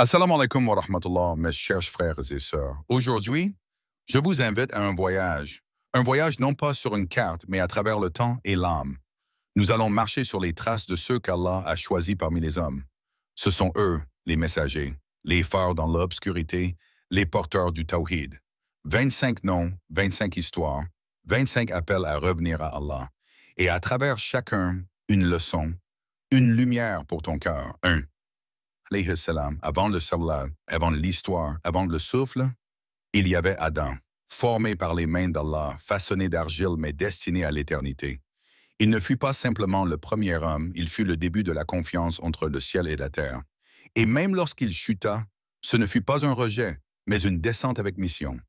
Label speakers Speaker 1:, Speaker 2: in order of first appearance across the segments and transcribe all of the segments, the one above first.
Speaker 1: Assalamu alaikum wa rahmatullah, mes chers frères et sœurs. Aujourd'hui, je vous invite à un voyage. Un voyage non pas sur une carte, mais à travers le temps et l'âme. Nous allons marcher sur les traces de ceux qu'Allah a choisis parmi les hommes. Ce sont eux, les messagers, les phares dans l'obscurité, les porteurs du tawhid. 25 noms, 25 histoires, 25 appels à revenir à Allah. Et à travers chacun, une leçon, une lumière pour ton cœur. Alayhi salam, avant le salat, avant l'histoire, avant le souffle, il y avait Adam, formé par les mains d'Allah, façonné d'argile mais destiné à l'éternité. Il ne fut pas simplement le premier homme, il fut le début de la confiance entre le ciel et la terre. Et même lorsqu'il chuta, ce ne fut pas un rejet, mais une descente avec mission.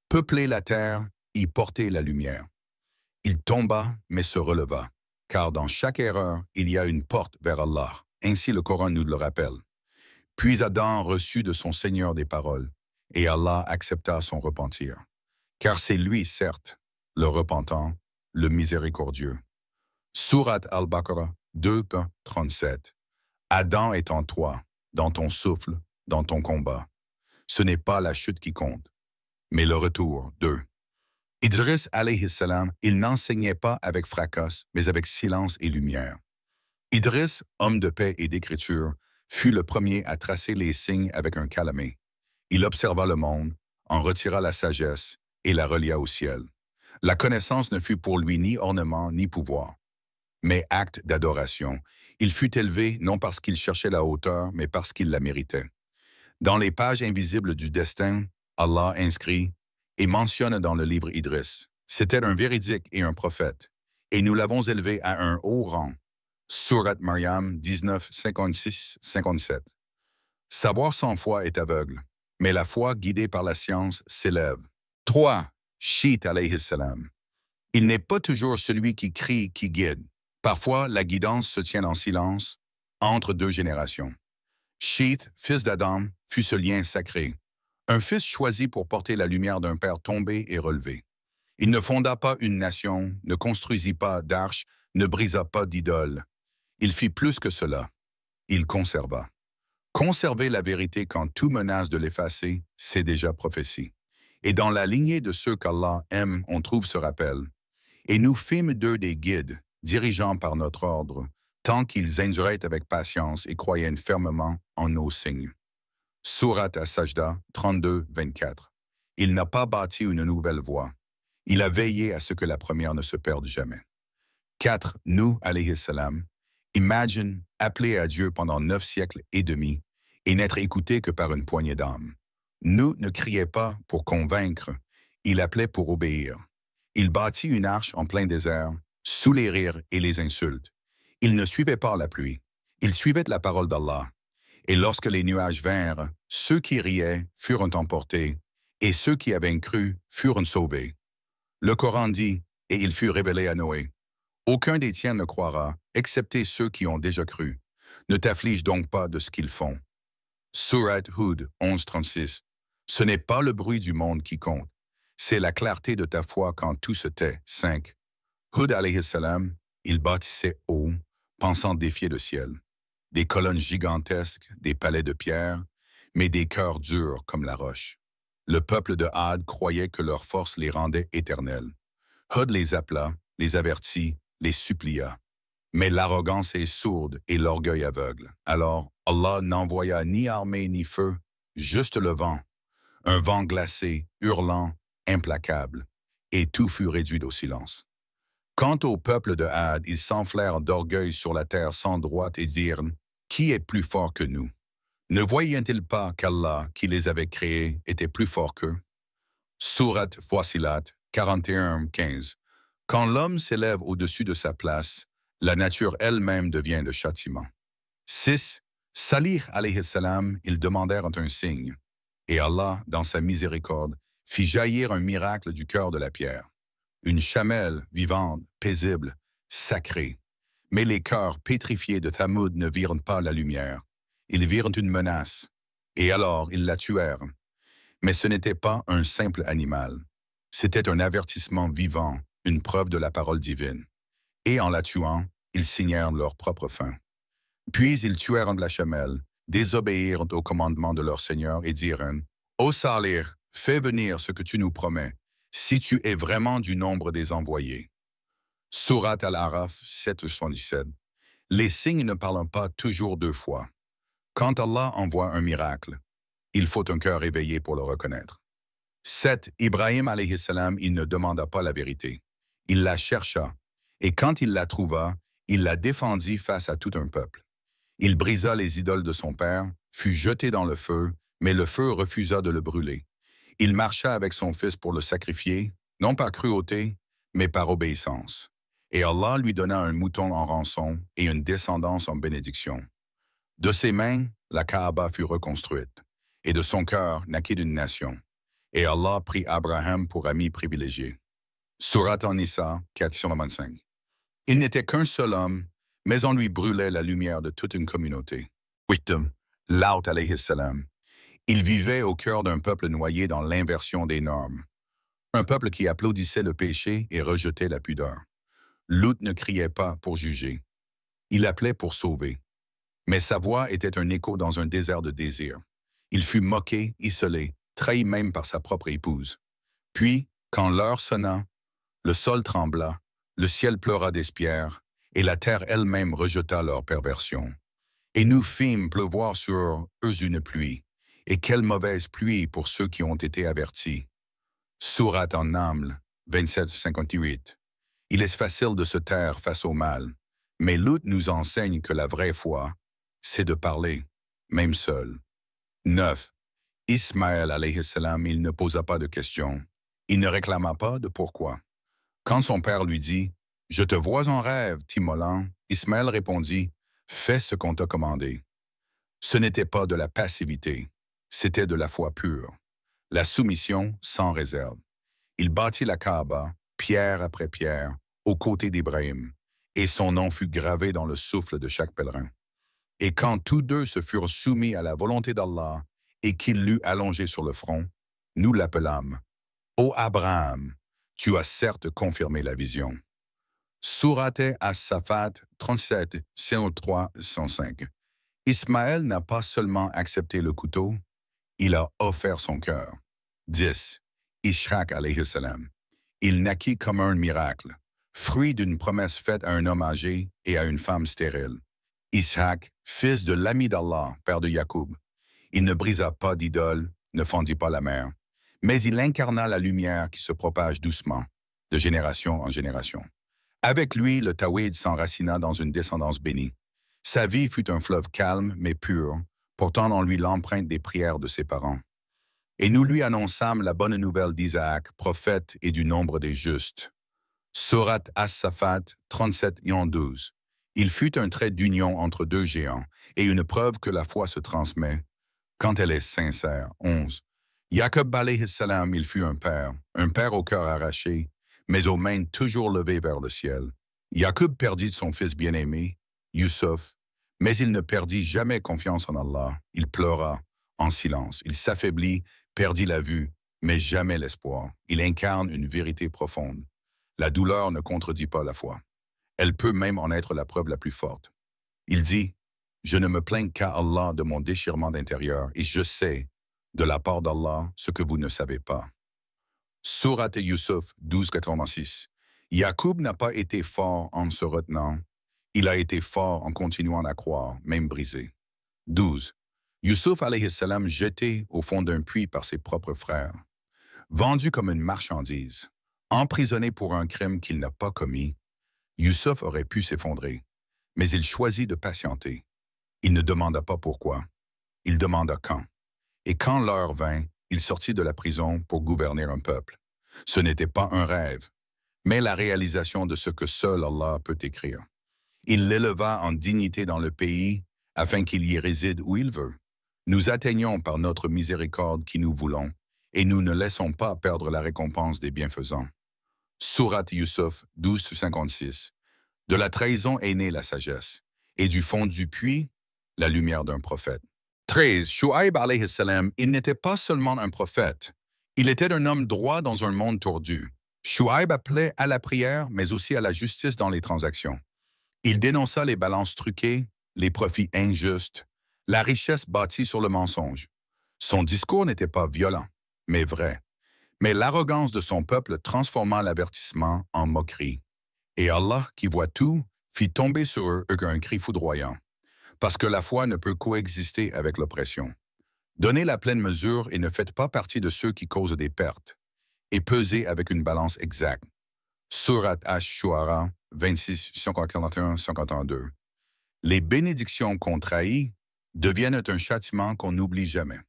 Speaker 1: Peupler la terre, y porter la lumière. Il tomba, mais se releva, car dans chaque erreur, il y a une porte vers Allah. Ainsi le Coran nous le rappelle. Puis Adam reçut de son Seigneur des paroles, et Allah accepta son repentir. Car c'est lui, certes, le repentant, le miséricordieux. Sourate Al-Baqarah 2:37. Adam est en toi, dans ton souffle, dans ton combat. Ce n'est pas la chute qui compte, mais le retour. 2. Idris alayhi salam, il n'enseignait pas avec fracas, mais avec silence et lumière. Idris, homme de paix et d'écriture, fut le premier à tracer les signes avec un calamé. Il observa le monde, en retira la sagesse et la relia au ciel. La connaissance ne fut pour lui ni ornement ni pouvoir, mais acte d'adoration. Il fut élevé non parce qu'il cherchait la hauteur, mais parce qu'il la méritait. Dans les pages invisibles du destin, Allah inscrit et mentionne dans le livre Idris. C'était un véridique et un prophète, et nous l'avons élevé à un haut rang. Sourate Maryam 19, 56-57. Savoir sans foi est aveugle, mais la foi guidée par la science s'élève. 3. Shit alayhi salam. Il n'est pas toujours celui qui crie qui guide. Parfois, la guidance se tient en silence, entre deux générations. Shit, fils d'Adam, fut ce lien sacré. Un fils choisi pour porter la lumière d'un père tombé et relevé. Il ne fonda pas une nation, ne construisit pas d'arche, ne brisa pas d'idole. Il fit plus que cela. Il conserva. Conserver la vérité quand tout menace de l'effacer, c'est déjà prophétie. Et dans la lignée de ceux qu'Allah aime, on trouve ce rappel. Et nous fîmes d'eux des guides, dirigeants par notre ordre, tant qu'ils enduraient avec patience et croyaient fermement en nos signes. Sourate As-Sajda 32-24. Il n'a pas bâti une nouvelle voie. Il a veillé à ce que la première ne se perde jamais. 4. Nous, alayhi salam, imagine appeler à Dieu pendant 9 siècles et demi et n'être écouté que par une poignée d'âmes. Nous ne criait pas pour convaincre, il appelait pour obéir. Il bâtit une arche en plein désert, sous les rires et les insultes. Il ne suivait pas la pluie, il suivait la parole d'Allah. Et lorsque les nuages vinrent, ceux qui riaient furent emportés, et ceux qui avaient cru furent sauvés. Le Coran dit, et il fut révélé à Noé. Aucun des tiens ne croira, excepté ceux qui ont déjà cru. Ne t'afflige donc pas de ce qu'ils font. Surat Hud 11:36. Ce n'est pas le bruit du monde qui compte, c'est la clarté de ta foi quand tout se tait. 5. Hud alayhi salam, il bâtissait haut, pensant défier le ciel. Des colonnes gigantesques, des palais de pierre, mais des cœurs durs comme la roche. Le peuple de Had croyait que leur force les rendait éternels. Hud les appela, les avertit, les supplia. Mais l'arrogance est sourde et l'orgueil aveugle. Alors, Allah n'envoya ni armée ni feu, juste le vent. Un vent glacé, hurlant, implacable. Et tout fut réduit au silence. Quant au peuple de Had, ils s'enflèrent d'orgueil sur la terre sans droite et dirent « Qui est plus fort que nous ?» Ne voyaient-ils pas qu'Allah, qui les avait créés, était plus fort qu'eux? Sourate Fussilat 41-15. Quand l'homme s'élève au-dessus de sa place, la nature elle-même devient le châtiment. 6. Salih alayhi salam, ils demandèrent un signe. Et Allah, dans sa miséricorde, fit jaillir un miracle du cœur de la pierre. Une chamelle vivante, paisible, sacrée. Mais les cœurs pétrifiés de Thamoud ne virent pas la lumière. Ils virent une menace. Et alors, ils la tuèrent. Mais ce n'était pas un simple animal. C'était un avertissement vivant, une preuve de la parole divine. Et en la tuant, ils signèrent leur propre fin. Puis ils tuèrent la chamelle, désobéirent au commandement de leur Seigneur et dirent, « Ô Salih, fais venir ce que tu nous promets, si tu es vraiment du nombre des envoyés. » Surat Al-Araf 7:77. Les signes ne parlent pas toujours deux fois. Quand Allah envoie un miracle, il faut un cœur éveillé pour le reconnaître. 7. Ibrahim alayhi salam, il ne demanda pas la vérité. Il la chercha, et quand il la trouva, il la défendit face à tout un peuple. Il brisa les idoles de son père, fut jeté dans le feu, mais le feu refusa de le brûler. Il marcha avec son fils pour le sacrifier, non par cruauté, mais par obéissance. Et Allah lui donna un mouton en rançon et une descendance en bénédiction. De ses mains, la Kaaba fut reconstruite, et de son cœur naquit une nation. Et Allah prit Abraham pour ami privilégié. Surat An-Nisa 425. Il n'était qu'un seul homme, mais on lui brûlait la lumière de toute une communauté. 8. Lot alayhi salam. Il vivait au cœur d'un peuple noyé dans l'inversion des normes. Un peuple qui applaudissait le péché et rejetait la pudeur. Lot ne criait pas pour juger. Il appelait pour sauver. Mais sa voix était un écho dans un désert de désir. Il fut moqué, isolé, trahi même par sa propre épouse. Puis, quand l'heure sonna, le sol trembla, le ciel pleura d'espières, et la terre elle-même rejeta leur perversion. Et nous fîmes pleuvoir sur eux une pluie, et quelle mauvaise pluie pour ceux qui ont été avertis. Surat An-Naml 27-58. Il est facile de se taire face au mal, mais Lot nous enseigne que la vraie foi, c'est de parler, même seul. 9. Ismaël alayhi salam, il ne posa pas de questions. Il ne réclama pas de pourquoi. Quand son père lui dit « Je te vois en rêve, Timolan », Ismaël répondit « Fais ce qu'on t'a commandé ». Ce n'était pas de la passivité, c'était de la foi pure, la soumission sans réserve. Il bâtit la Kaaba, pierre après pierre, aux côtés d'Ibrahim, et son nom fut gravé dans le souffle de chaque pèlerin. Et quand tous deux se furent soumis à la volonté d'Allah et qu'il l'eut allongé sur le front, nous l'appelâmes « Ô Abraham, tu as certes confirmé la vision. » Sourate As-Safat 37, 103, 105. Ismaël n'a pas seulement accepté le couteau, il a offert son cœur. 10. Ishaq alayhi salam. Il naquit comme un miracle, fruit d'une promesse faite à un homme âgé et à une femme stérile. Ishaq, fils de l'ami d'Allah, père de Jacob. Il ne brisa pas d'idole, ne fendit pas la mer, mais il incarna la lumière qui se propage doucement, de génération en génération. Avec lui, le Tawhid s'enracina dans une descendance bénie. Sa vie fut un fleuve calme mais pur, portant en lui l'empreinte des prières de ses parents. Et nous lui annonçâmes la bonne nouvelle d'Isaac, prophète et du nombre des justes. Surat As-Safat 37-12. Il fut un trait d'union entre deux géants et une preuve que la foi se transmet quand elle est sincère. 11. Jacob alayhi salam, il fut un père au cœur arraché, mais aux mains toujours levées vers le ciel. Jacob perdit son fils bien-aimé, Yusuf, mais il ne perdit jamais confiance en Allah. Il pleura en silence. Il s'affaiblit, perdit la vue, mais jamais l'espoir. Il incarne une vérité profonde. La douleur ne contredit pas la foi. Elle peut même en être la preuve la plus forte. Il dit, « Je ne me plains qu'à Allah de mon déchirement d'intérieur, et je sais, de la part d'Allah, ce que vous ne savez pas. » Surat Yusuf 12-86. Jacob n'a pas été fort en se retenant, il a été fort en continuant à croire, même brisé. 12. Yusuf alayhi salam jeté au fond d'un puits par ses propres frères, vendu comme une marchandise, emprisonné pour un crime qu'il n'a pas commis, Yusuf aurait pu s'effondrer, mais il choisit de patienter. Il ne demanda pas pourquoi, il demanda quand. Et quand l'heure vint, il sortit de la prison pour gouverner un peuple. Ce n'était pas un rêve, mais la réalisation de ce que seul Allah peut écrire. Il l'éleva en dignité dans le pays afin qu'il y réside où il veut. Nous atteignons par notre miséricorde qui nous voulons, et nous ne laissons pas perdre la récompense des bienfaisants. Surat Yusuf 12-56. De la trahison est née la sagesse, et du fond du puits, la lumière d'un prophète. 13. Shu'aib alayhi salam, il n'était pas seulement un prophète, il était un homme droit dans un monde tordu. Shu'aib appelait à la prière, mais aussi à la justice dans les transactions. Il dénonça les balances truquées, les profits injustes, La richesse bâtie sur le mensonge. Son discours n'était pas violent, mais vrai. Mais l'arrogance de son peuple transforma l'avertissement en moquerie. Et Allah, qui voit tout, fit tomber sur eux un cri foudroyant. Parce que la foi ne peut coexister avec l'oppression. Donnez la pleine mesure et ne faites pas partie de ceux qui causent des pertes. Et pesez avec une balance exacte. Surat Ash-Shu'ara 26, 141, 142. Les bénédictions qu'on trahit deviennent un châtiment qu'on n'oublie jamais.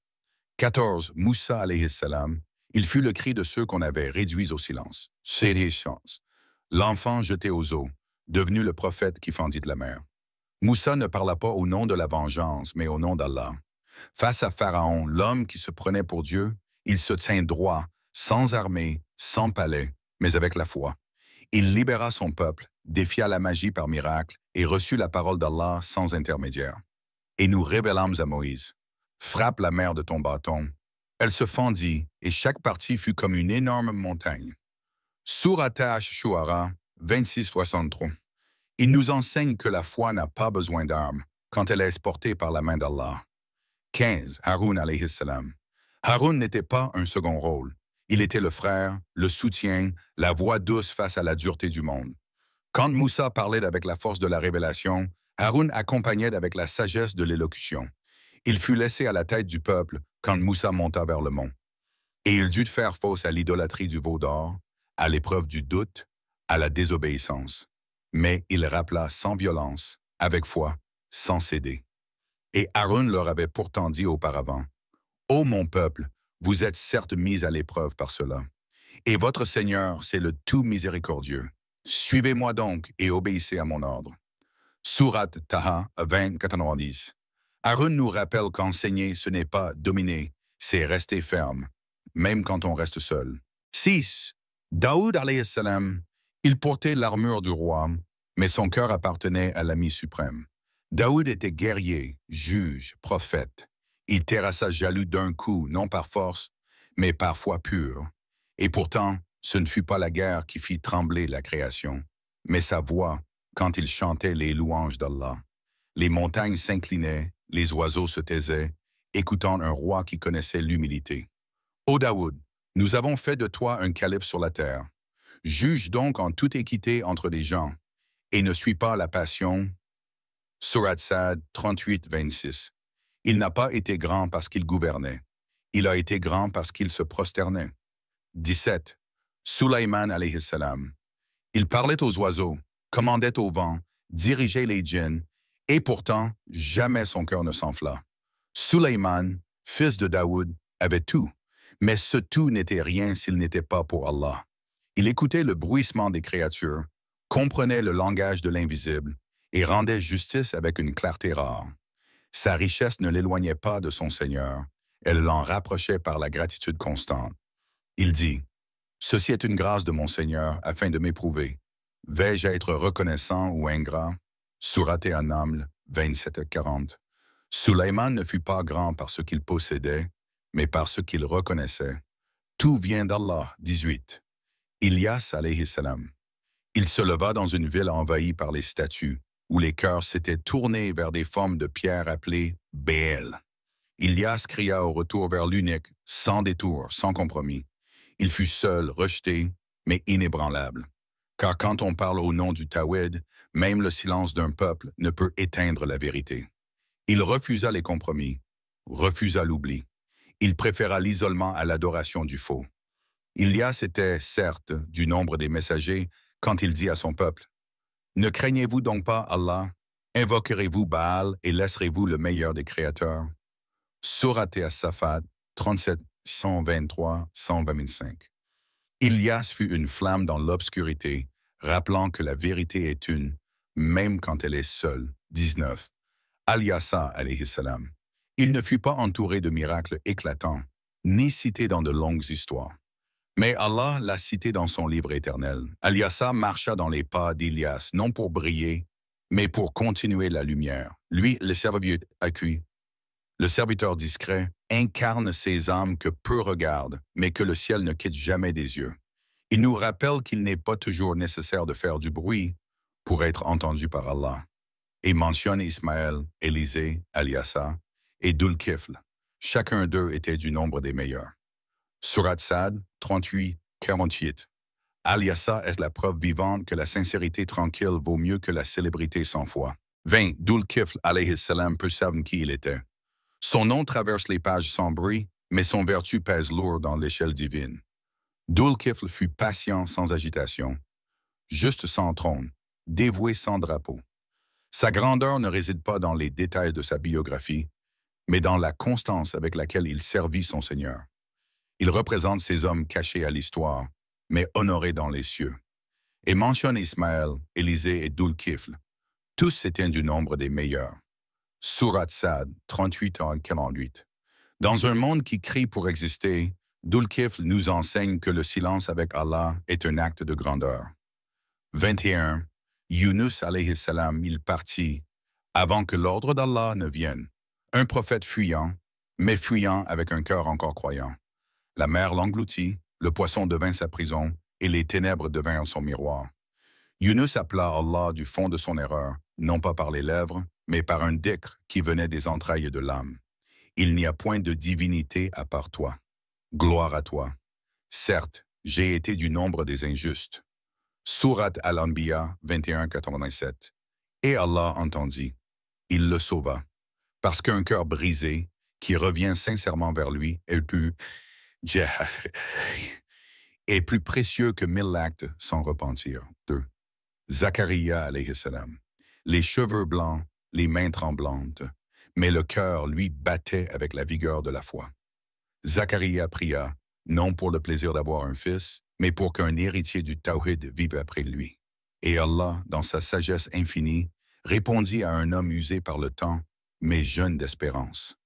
Speaker 1: 14. Moussa alayhi salam. Il fut le cri de ceux qu'on avait réduits au silence. C'est des chances. L'enfant jeté aux eaux, devenu le prophète qui fendit de la mer. Moussa ne parla pas au nom de la vengeance, mais au nom d'Allah. Face à Pharaon, l'homme qui se prenait pour Dieu, il se tint droit, sans armée, sans palais, mais avec la foi. Il libéra son peuple, défia la magie par miracle et reçut la parole d'Allah sans intermédiaire. Et nous révélâmes à Moïse. Frappe la mer de ton bâton. Elle se fendit, et chaque partie fut comme une énorme montagne. Surat Ash-Shu'ara 26-63. Il nous enseigne que la foi n'a pas besoin d'armes quand elle est portée par la main d'Allah. 15. Haroun alayhi salam. Haroun n'était pas un second rôle. Il était le frère, le soutien, la voix douce face à la dureté du monde. Quand Moussa parlait avec la force de la révélation, Haroun accompagnait avec la sagesse de l'élocution. Il fut laissé à la tête du peuple quand Moussa monta vers le mont. Et il dut faire fausse à l'idolâtrie du veau d'or, à l'épreuve du doute, à la désobéissance. Mais il rappela sans violence, avec foi, sans céder. Et Aaron leur avait pourtant dit auparavant, « Ô mon peuple, vous êtes certes mis à l'épreuve par cela. Et votre Seigneur, c'est le tout miséricordieux. Suivez-moi donc et obéissez à mon ordre. » Surat Taha 20-90. Aaron nous rappelle qu'enseigner, ce n'est pas dominer, c'est rester ferme, même quand on reste seul. 6. Daoud alayhi salam. Il portait l'armure du roi, mais son cœur appartenait à l'ami suprême. Daoud était guerrier, juge, prophète. Il terrassa jaloux d'un coup, non par force, mais par foi pure. Et pourtant, ce ne fut pas la guerre qui fit trembler la création, mais sa voix quand il chantait les louanges d'Allah. Les montagnes s'inclinaient, les oiseaux se taisaient, écoutant un roi qui connaissait l'humilité. Ô Daoud, nous avons fait de toi un calife sur la terre. Juge donc en toute équité entre les gens, et ne suis pas la passion. Surat Sad 38-26. Il n'a pas été grand parce qu'il gouvernait. Il a été grand parce qu'il se prosternait. 17. Sulaiman alayhi salam. Il parlait aux oiseaux, commandait au vent, dirigeait les djinns, et pourtant, jamais son cœur ne s'enfla. Sulaiman, fils de Daoud, avait tout, mais ce tout n'était rien s'il n'était pas pour Allah. Il écoutait le bruissement des créatures, comprenait le langage de l'invisible et rendait justice avec une clarté rare. Sa richesse ne l'éloignait pas de son Seigneur, elle l'en rapprochait par la gratitude constante. Il dit, « Ceci est une grâce de mon Seigneur afin de m'éprouver. Vais-je être reconnaissant ou ingrat? » Surat An-Naml 27-40. Sulaiman ne fut pas grand par ce qu'il possédait, mais par ce qu'il reconnaissait. Tout vient d'Allah. 18. Ilyas alayhi salam. Il se leva dans une ville envahie par les statues, où les cœurs s'étaient tournés vers des formes de pierre appelées Béel. Ilyas cria au retour vers l'unique, sans détour, sans compromis. Il fut seul, rejeté, mais inébranlable. Car quand on parle au nom du Tawhid, même le silence d'un peuple ne peut éteindre la vérité. Il refusa les compromis, refusa l'oubli. Il préféra l'isolement à l'adoration du faux. Ilyas était, certes, du nombre des messagers quand il dit à son peuple, « Ne craignez-vous donc pas Allah? Invoquerez-vous Baal et laisserez-vous le meilleur des créateurs? » Surat As-Safat 37, 123, 125. Ilyas fut une flamme dans l'obscurité, rappelant que la vérité est une, même quand elle est seule. 19. Al-Yasa alayhi salam. Il ne fut pas entouré de miracles éclatants, ni cité dans de longues histoires. Mais Allah l'a cité dans son livre éternel. Al-Yasa marcha dans les pas d'Ilyas, non pour briller, mais pour continuer la lumière. Lui, le serviteur accueilli, le serviteur discret, incarne ces âmes que peu regardent, mais que le ciel ne quitte jamais des yeux. Il nous rappelle qu'il n'est pas toujours nécessaire de faire du bruit pour être entendu par Allah. Et mentionne Ismaël, Élisée, Al-Yasa, et Dhul-Kifl. Chacun d'eux était du nombre des meilleurs. Surat Sad 38-48. Al-Yassa est la preuve vivante que la sincérité tranquille vaut mieux que la célébrité sans foi. 20. Dhul-Kifl alayhi salam peut savoir qui il était. Son nom traverse les pages sans bruit, mais son vertu pèse lourd dans l'échelle divine. Dhul-Kifl fut patient sans agitation, juste sans trône, dévoué sans drapeau. Sa grandeur ne réside pas dans les détails de sa biographie, mais dans la constance avec laquelle il servit son Seigneur. Il représente ces hommes cachés à l'histoire, mais honorés dans les cieux. Et mentionne Ismaël, Élisée et Dhul-Kifl. Tous étaient du nombre des meilleurs. Surat Sad 38-48. Dans un monde qui crie pour exister, Dhul-Kifl nous enseigne que le silence avec Allah est un acte de grandeur. 21. Yunus alayhi salam, il partit avant que l'ordre d'Allah ne vienne. Un prophète fuyant, mais fuyant avec un cœur encore croyant. La mer l'engloutit, le poisson devint sa prison, et les ténèbres devinrent son miroir. Yunus appela Allah du fond de son erreur, non pas par les lèvres, mais par un dhikr qui venait des entrailles de l'âme. Il n'y a point de divinité à part toi. Gloire à toi. Certes, j'ai été du nombre des injustes. Surat Al-Anbiya 21-87. Et Allah entendit. Il le sauva. Parce qu'un cœur brisé, qui revient sincèrement vers lui, est plus précieux que 1000 actes sans repentir. 2. Zacharia alayhi salam. Les cheveux blancs, les mains tremblantes, mais le cœur, lui, battait avec la vigueur de la foi. Zacharia pria, non pour le plaisir d'avoir un fils, mais pour qu'un héritier du Tawhid vive après lui. Et Allah, dans sa sagesse infinie, répondit à un homme usé par le temps, mais jeune d'espérance.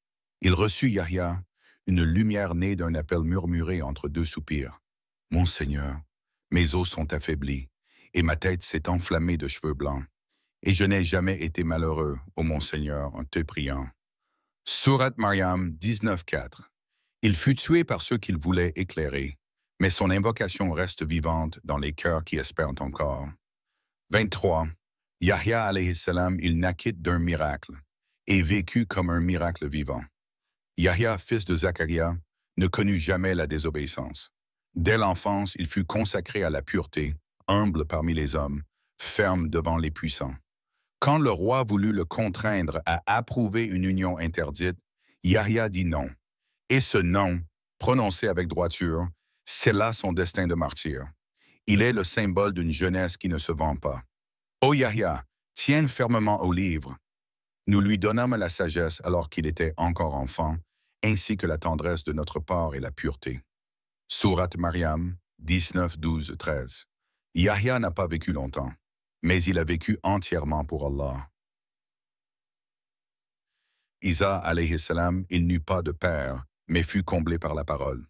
Speaker 1: Il reçut Yahya, une lumière née d'un appel murmuré entre deux soupirs. « Mon Seigneur, mes os sont affaiblis, et ma tête s'est enflammée de cheveux blancs. Et je n'ai jamais été malheureux, ô mon Seigneur, en te priant. » Surat Maryam 19-4. Il fut tué par ceux qu'il voulait éclairer, mais son invocation reste vivante dans les cœurs qui espèrent encore. 23. Yahya alayhi salam, il naquit d'un miracle, et vécut comme un miracle vivant. Yahya, fils de Zacharia, ne connut jamais la désobéissance. Dès l'enfance, il fut consacré à la pureté, humble parmi les hommes, ferme devant les puissants. Quand le roi voulut le contraindre à approuver une union interdite, Yahya dit non. Et ce non, prononcé avec droiture, c'est là son destin de martyr. Il est le symbole d'une jeunesse qui ne se vend pas. Ô Yahya, tiens fermement au livre. Nous lui donnâmes la sagesse alors qu'il était encore enfant, ainsi que la tendresse de notre part et la pureté. Surat Maryam 19-12-13. Yahya n'a pas vécu longtemps, mais il a vécu entièrement pour Allah. Isa alayhi salam, il n'eut pas de père, mais fut comblé par la parole.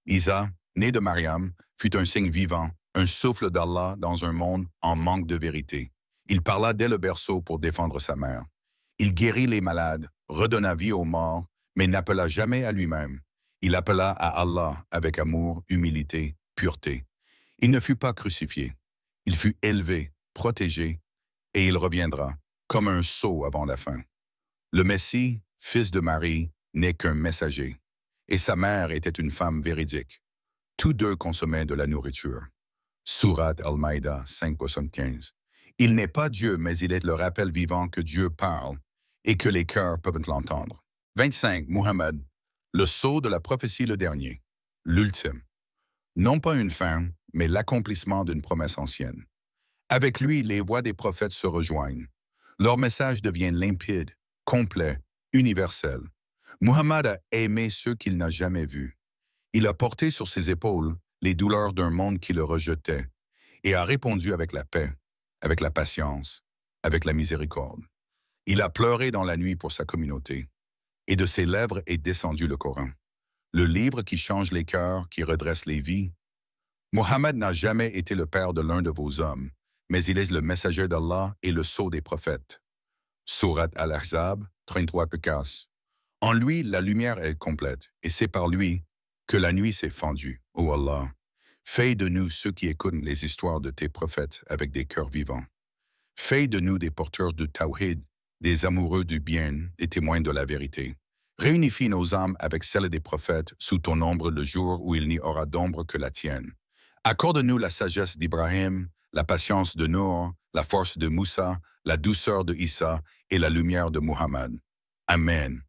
Speaker 1: Isa, né de Mariam, fut un signe vivant, un souffle d'Allah dans un monde en manque de vérité. Il parla dès le berceau pour défendre sa mère. Il guérit les malades, redonna vie aux morts, mais n'appela jamais à lui-même. Il appela à Allah avec amour, humilité, pureté. Il ne fut pas crucifié. Il fut élevé, protégé, et il reviendra, comme un sceau avant la fin. Le Messie, fils de Marie, n'est qu'un messager, et sa mère était une femme véridique. Tous deux consommaient de la nourriture. Surat Al-Maïda 5-75. Il n'est pas Dieu, mais il est le rappel vivant que Dieu parle et que les cœurs peuvent l'entendre. 25. Muhammad, le sceau de la prophétie le dernier, l'ultime. Non pas une fin, mais l'accomplissement d'une promesse ancienne. Avec lui, les voix des prophètes se rejoignent. Leur message devient limpide, complet, universel. Muhammad a aimé ceux qu'il n'a jamais vus. Il a porté sur ses épaules les douleurs d'un monde qui le rejetait et a répondu avec la paix, avec la patience, avec la miséricorde. Il a pleuré dans la nuit pour sa communauté, et de ses lèvres est descendu le Coran, le livre qui change les cœurs, qui redresse les vies. Muhammad n'a jamais été le père de l'un de vos hommes, mais il est le messager d'Allah et le sceau des prophètes. Surat Al-Ahzab 33-15. En lui, la lumière est complète, et c'est par lui que la nuit s'est fendue. Ô Allah, fais de nous ceux qui écoutent les histoires de tes prophètes avec des cœurs vivants. Fais de nous des porteurs de Tawhid, des amoureux du bien, des témoins de la vérité. Réunifie nos âmes avec celles des prophètes sous ton ombre le jour où il n'y aura d'ombre que la tienne. Accorde-nous la sagesse d'Ibrahim, la patience de Nour, la force de Moussa, la douceur de Issa et la lumière de Muhammad. Amen.